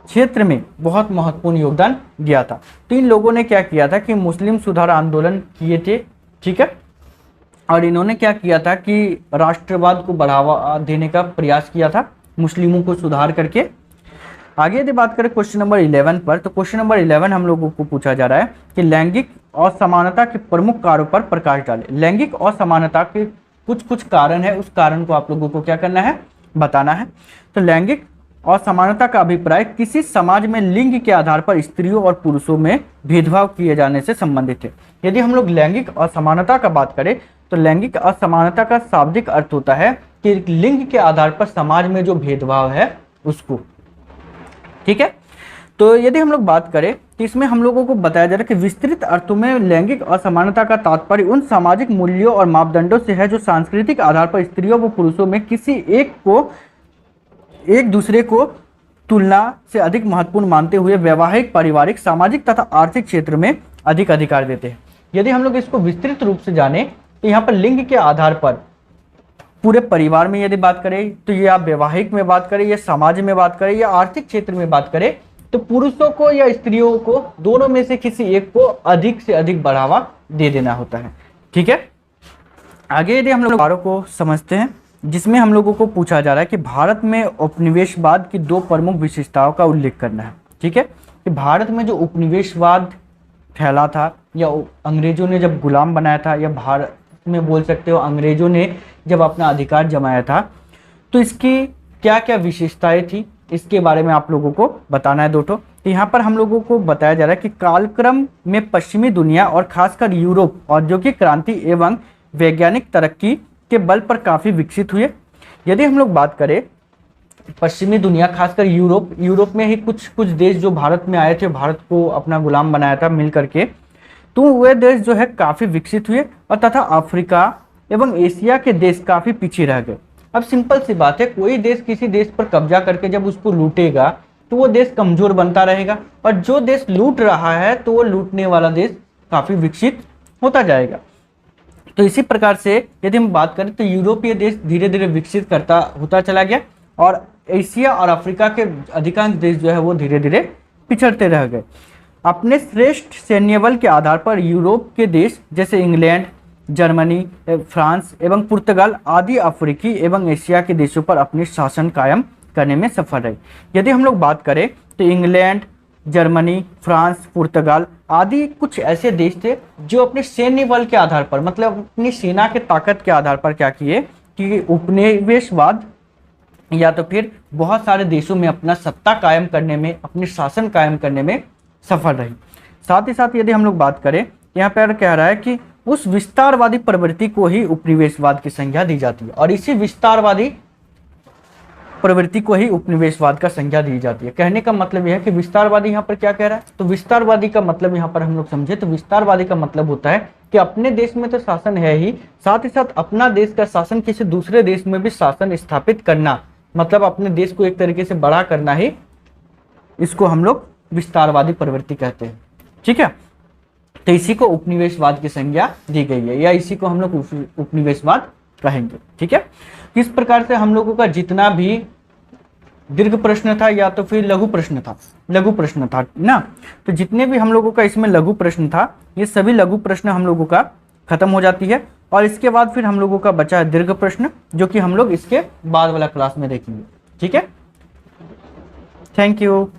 क्षेत्र में बहुत महत्वपूर्ण योगदान दिया था। तो इन लोगों ने क्या किया था कि मुस्लिम सुधार आंदोलन किए थे। ठीक है, और इन्होंने क्या किया था कि राष्ट्रवाद को बढ़ावा देने का प्रयास किया था, मुस्लिमों को सुधार करके। आगे यदि बात करें क्वेश्चन नंबर 11 पर, तो क्वेश्चन नंबर 11 हम लोगों को पूछा जा रहा है कि लैंगिक असमानता के प्रमुख कारणों पर प्रकाश डालें। लैंगिक असमानता के कुछ कारण है, उस कारण को आप लोगों को क्या करना है, बताना है। तो लैंगिक असमानता का अभिप्राय किसी समाज में लिंग के आधार पर स्त्रियों और पुरुषों में भेदभाव किए जाने से संबंधित है। यदि हम लोग लैंगिक असमानता का बात करें तो लैंगिक असमानता का शाब्दिक अर्थ होता है कि लिंग के आधार पर समाज में जो भेदभाव है उसको। ठीक है, तो यदि हम लोग बात करें तो इसमें हम लोगों को बताया जा रहा है कि विस्तृत अर्थों में लैंगिक असमानता का तात्पर्य उन सामाजिक मूल्यों और मापदंडों से है जो सांस्कृतिक आधार पर स्त्रियों व पुरुषों में किसी एक दूसरे को तुलना से अधिक महत्वपूर्ण मानते हुए वैवाहिक, पारिवारिक, सामाजिक तथा आर्थिक क्षेत्र में अधिक अधिकार देते हैं। यदि हम लोग इसको विस्तृत रूप से जाने तो यहाँ पर लिंग के आधार पर पूरे परिवार में यदि बात करें तो ये आप वैवाहिक में बात करें या समाज में बात करें या आर्थिक क्षेत्र में बात करें तो पुरुषों को या स्त्रियों को दोनों में से किसी एक को अधिक से अधिक बढ़ावा दे देना होता है। ठीक है, आगे यदि हम लोग बारों को समझते हैं जिसमें हम लोगों को पूछा जा रहा है कि भारत में उपनिवेशवाद की दो प्रमुख विशेषताओं का उल्लेख करना है। ठीक है, कि भारत में जो उपनिवेशवाद फैला था या अंग्रेजों ने जब गुलाम बनाया था या भारत में बोल सकते हो अंग्रेजों ने जब अपना अधिकार जमाया था तो इसकी क्या क्या विशेषताएं थी इसके बारे में आप लोगों को बताना है 2 ठो। तो यहाँ पर हम लोगों को बताया जा रहा है कि कालक्रम में पश्चिमी दुनिया और खासकर यूरोप औद्योगिक क्रांति एवं वैज्ञानिक तरक्की के बल पर काफ़ी विकसित हुए। यदि हम लोग बात करें पश्चिमी दुनिया, खासकर यूरोप में ही कुछ कुछ देश जो भारत में आए थे, भारत को अपना गुलाम बनाया था मिल करके, तो वे देश जो है काफ़ी विकसित हुए और तथा अफ्रीका एवं एशिया के देश काफ़ी पीछे रह गए। अब सिंपल सी बात है, कोई देश किसी देश पर कब्जा करके जब उसको लूटेगा तो वो देश कमजोर बनता रहेगा, और जो देश लूट रहा है तो वो लूटने वाला देश काफ़ी विकसित होता जाएगा। तो इसी प्रकार से यदि हम बात करें तो यूरोपीय देश धीरे धीरे विकसित करता होता चला गया, और एशिया और अफ्रीका के अधिकांश देश जो है वो धीरे धीरे पिछड़ते रह गए। अपने श्रेष्ठ सैन्य बल के आधार पर यूरोप के देश जैसे इंग्लैंड, जर्मनी, फ्रांस एवं पुर्तगाल आदि अफ्रीकी एवं एशिया के देशों पर अपने शासन कायम करने में सफल रहे। यदि हम लोग बात करें तो इंग्लैंड, जर्मनी, फ्रांस, पुर्तगाल आदि कुछ ऐसे देश थे जो अपने सैन्य बल के आधार पर, मतलब अपनी सेना के ताकत के आधार पर क्या किए कि उपनिवेशवाद या तो फिर बहुत सारे देशों में अपना सत्ता कायम करने में, अपने शासन कायम करने में सफल रही। साथ ही साथ यदि हम लोग बात करें, यहाँ पर कह रहा है कि उस विस्तारवादी प्रवृत्ति को ही उपनिवेशवाद की संज्ञा दी जाती है, और इसी विस्तारवादी प्रवृत्ति को ही उपनिवेशवाद का संज्ञा दी जाती है। कहने का मतलब यह है कि विस्तारवादी यहाँ पर क्या कह रहा है, तो विस्तारवादी का मतलब यहाँ पर हम लोग समझे तो विस्तारवादी का मतलब होता है कि अपने देश में तो शासन है ही, साथ ही साथ अपना देश का शासन किसी दूसरे देश में भी शासन स्थापित करना, मतलब अपने देश को एक तरीके से बड़ा करना ही, इसको हम लोग विस्तारवादी प्रवृत्ति कहते हैं। ठीक है, तो इसी को उपनिवेशवाद की संज्ञा दी गई है, या इसी को हम लोग उपनिवेशवाद कहेंगे। ठीक है, किस प्रकार से हम लोगों का जितना भी दीर्घ प्रश्न था या तो फिर लघु प्रश्न था ना, तो जितने भी हम लोगों का इसमें लघु प्रश्न था, ये सभी लघु प्रश्न हम लोगों का खत्म हो जाती है, और इसके बाद फिर हम लोगों का बचा है दीर्घ प्रश्न, जो कि हम लोग इसके बाद वाला क्लास में देखेंगे। ठीक है, थैंक यू।